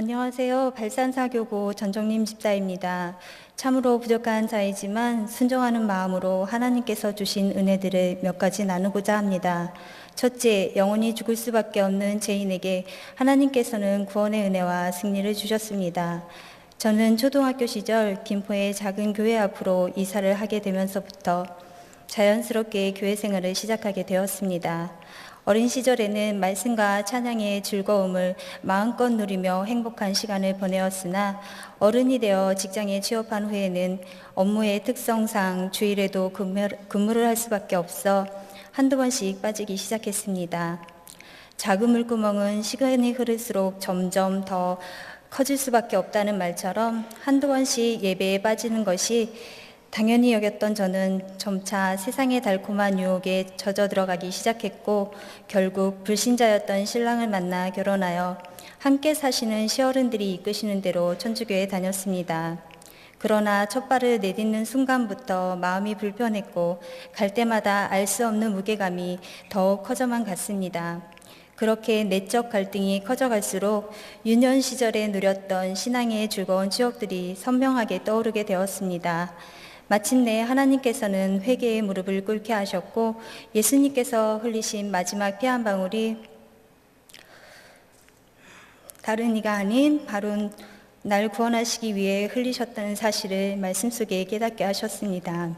안녕하세요. 발산사교구 전정림 집사입니다. 참으로 부족한 자이지만 순종하는 마음으로 하나님께서 주신 은혜들을 몇 가지 나누고자 합니다. 첫째, 영원히 죽을 수밖에 없는 죄인에게 하나님께서는 구원의 은혜와 승리를 주셨습니다. 저는 초등학교 시절 김포의 작은 교회 앞으로 이사를 하게 되면서부터 자연스럽게 교회 생활을 시작하게 되었습니다. 어린 시절에는 말씀과 찬양의 즐거움을 마음껏 누리며 행복한 시간을 보내었으나 어른이 되어 직장에 취업한 후에는 업무의 특성상 주일에도 근무를 할 수밖에 없어 한두 번씩 빠지기 시작했습니다. 작은 물구멍은 시간이 흐를수록 점점 더 커질 수밖에 없다는 말처럼 한두 번씩 예배에 빠지는 것이 당연히 여겼던 저는 점차 세상의 달콤한 유혹에 젖어 들어가기 시작했고 결국 불신자였던 신랑을 만나 결혼하여 함께 사시는 시어른들이 이끄시는 대로 천주교에 다녔습니다. 그러나 첫 발을 내딛는 순간부터 마음이 불편했고 갈 때마다 알 수 없는 무게감이 더욱 커져만 갔습니다. 그렇게 내적 갈등이 커져갈수록 유년 시절에 누렸던 신앙의 즐거운 추억들이 선명하게 떠오르게 되었습니다. 마침내 하나님께서는 회개의 무릎을 꿇게 하셨고 예수님께서 흘리신 마지막 피 한 방울이 다른 이가 아닌 바로 날 구원하시기 위해 흘리셨다는 사실을 말씀 속에 깨닫게 하셨습니다.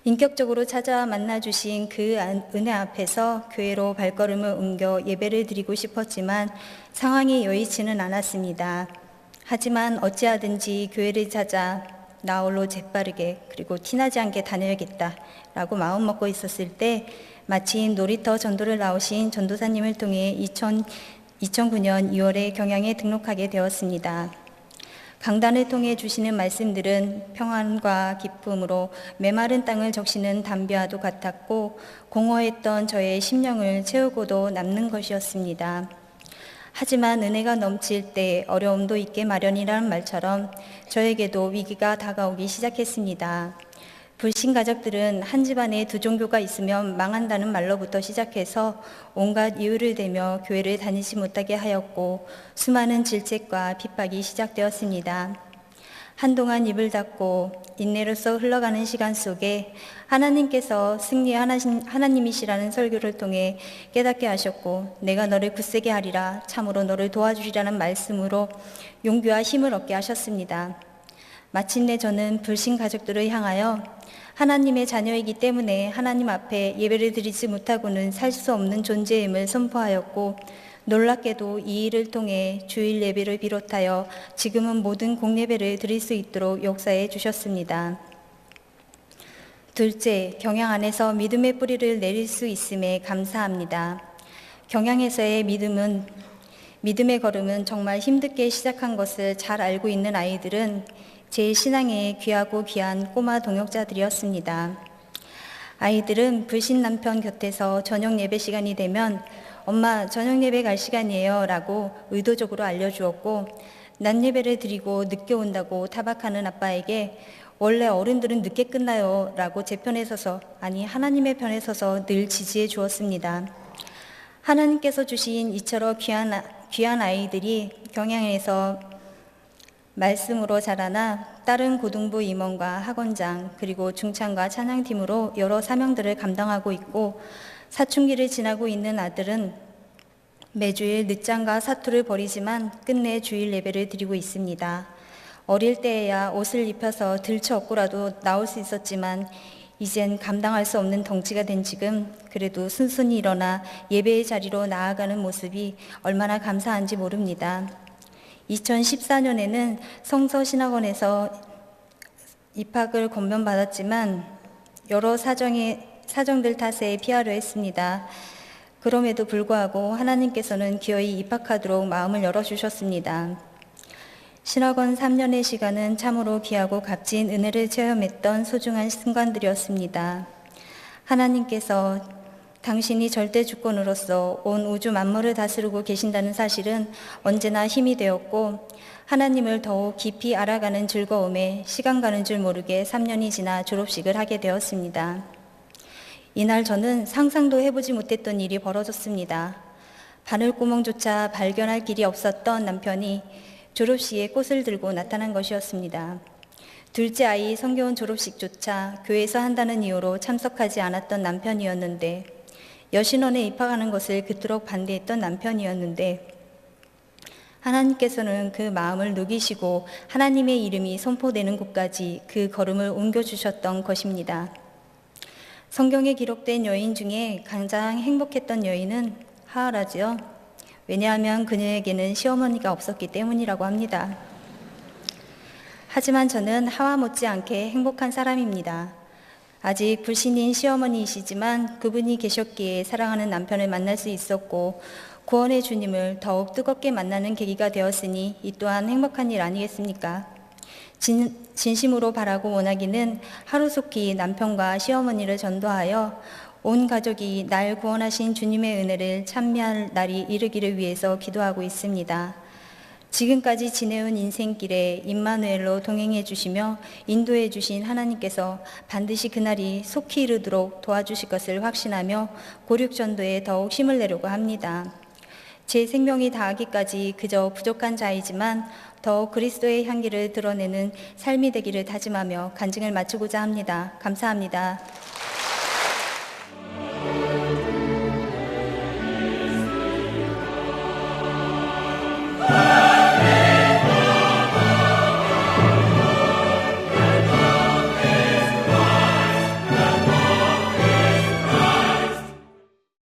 인격적으로 찾아와 만나주신 그 은혜 앞에서 교회로 발걸음을 옮겨 예배를 드리고 싶었지만 상황이 여의치는 않았습니다. 하지만 어찌하든지 교회를 찾아 나 홀로 재빠르게 그리고 티나지 않게 다녀야겠다 라고 마음먹고 있었을 때 마침 놀이터 전도를 나오신 전도사님을 통해 2009년 2월에 경양에 등록하게 되었습니다. 강단을 통해 주시는 말씀들은 평안과 기쁨으로 메마른 땅을 적시는 담비와도 같았고 공허했던 저의 심령을 채우고도 남는 것이었습니다. 하지만 은혜가 넘칠 때 어려움도 있게 마련이라는 말처럼 저에게도 위기가 다가오기 시작했습니다. 불신 가족들은 한 집안에 두 종교가 있으면 망한다는 말로부터 시작해서 온갖 이유를 대며 교회를 다니지 못하게 하였고 수많은 질책과 핍박이 시작되었습니다. 한동안 입을 닫고 인내로서 흘러가는 시간 속에 하나님께서 승리의 하나님이시라는 설교를 통해 깨닫게 하셨고 내가 너를 굳세게 하리라 참으로 너를 도와주리라는 말씀으로 용기와 힘을 얻게 하셨습니다. 마침내 저는 불신 가족들을 향하여 하나님의 자녀이기 때문에 하나님 앞에 예배를 드리지 못하고는 살 수 없는 존재임을 선포하였고 놀랍게도 이 일을 통해 주일 예배를 비롯하여 지금은 모든 공예배를 드릴 수 있도록 역사해 주셨습니다. 둘째, 경양 안에서 믿음의 뿌리를 내릴 수 있음에 감사합니다. 경양에서의 믿음의 걸음은 정말 힘들게 시작한 것을 잘 알고 있는 아이들은 제 신앙에 귀하고 귀한 꼬마 동역자들이었습니다. 아이들은 불신 남편 곁에서 저녁 예배 시간이 되면 엄마 저녁 예배 갈 시간이에요 라고 의도적으로 알려주었고 낮 예배를 드리고 늦게 온다고 타박하는 아빠에게 원래 어른들은 늦게 끝나요 라고 제 편에 서서 아니 하나님의 편에 서서 늘 지지해 주었습니다. 하나님께서 주신 이처럼 귀한 아이들이 경양에서 말씀으로 자라나 다른 고등부 임원과 학원장 그리고 중창과 찬양팀으로 여러 사명들을 감당하고 있고 사춘기를 지나고 있는 아들은 매주일 늦잠과 사투를 벌이지만 끝내 주일 예배를 드리고 있습니다. 어릴 때에야 옷을 입혀서 들쳐업고라도 나올 수 있었지만 이젠 감당할 수 없는 덩치가 된 지금 그래도 순순히 일어나 예배의 자리로 나아가는 모습이 얼마나 감사한지 모릅니다. 2014년에는 성서신학원에서 입학을 권면받았지만 여러 사정들 탓에 피하려 했습니다. 그럼에도 불구하고 하나님께서는 기어이 입학하도록 마음을 열어주셨습니다. 신학원 3년의 시간은 참으로 귀하고 값진 은혜를 체험했던 소중한 순간들이었습니다. 하나님께서 당신이 절대 주권으로서 온 우주 만물을 다스리고 계신다는 사실은 언제나 힘이 되었고 하나님을 더욱 깊이 알아가는 즐거움에 시간 가는 줄 모르게 3년이 지나 졸업식을 하게 되었습니다. 이날 저는 상상도 해보지 못했던 일이 벌어졌습니다. 바늘구멍조차 발견할 길이 없었던 남편이 졸업식에 꽃을 들고 나타난 것이었습니다. 둘째 아이 성교원 졸업식조차 교회에서 한다는 이유로 참석하지 않았던 남편이었는데, 여신원에 입학하는 것을 그토록 반대했던 남편이었는데, 하나님께서는 그 마음을 녹이시고 하나님의 이름이 선포되는 곳까지 그 걸음을 옮겨주셨던 것입니다. 성경에 기록된 여인 중에 가장 행복했던 여인은 하하라지요. 왜냐하면 그녀에게는 시어머니가 없었기 때문이라고 합니다. 하지만 저는 하와 못지않게 행복한 사람입니다. 아직 불신인 시어머니이시지만 그분이 계셨기에 사랑하는 남편을 만날 수 있었고 구원의 주님을 더욱 뜨겁게 만나는 계기가 되었으니 이 또한 행복한 일 아니겠습니까? 진심으로 바라고 원하기는 하루속히 남편과 시어머니를 전도하여 온 가족이 날 구원하신 주님의 은혜를 찬미할 날이 이르기를 위해서 기도하고 있습니다. 지금까지 지내온 인생길에 임마누엘로 동행해 주시며 인도해 주신 하나님께서 반드시 그날이 속히 이르도록 도와주실 것을 확신하며 고륙전도에 더욱 힘을 내려고 합니다. 제 생명이 다하기까지 그저 부족한 자이지만 더욱 그리스도의 향기를 드러내는 삶이 되기를 다짐하며 간증을 마치고자 합니다. 감사합니다.